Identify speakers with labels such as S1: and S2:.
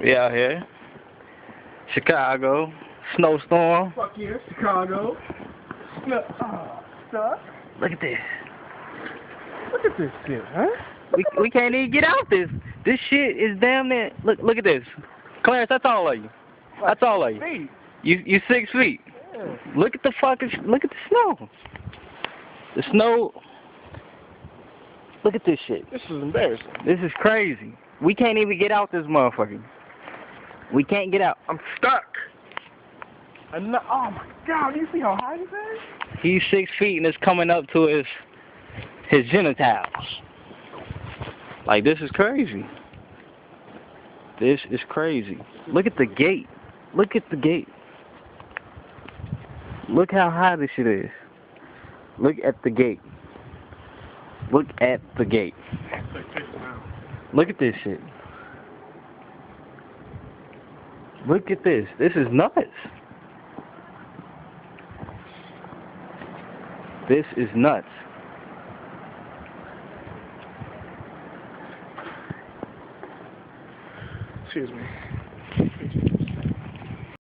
S1: We out here. Chicago. Snowstorm.
S2: Fuck yeah, Chicago. Suck.
S1: Look at this.
S2: Look at this shit, huh?
S1: We can't even get out this. This shit is damn near. Look at this. Clarence, that's all of you. That's all of you.
S2: Feet.
S1: You 6 feet.
S2: Yeah.
S1: Look at the fucking. Look at the snow. The snow. Look at this shit.
S2: This is embarrassing.
S1: This is crazy. We can't even get out this motherfucker. We can't get out.
S2: I'm stuck. Oh my god, you see how high this is?
S1: He's 6 feet and it's coming up to his genitals. Like, this is crazy. This is crazy. Look at the gate. Look at the gate. Look how high this shit is. Look at the gate. Look at the gate. Look at this shit. Look at this. This is nuts. This is nuts.
S2: Excuse me.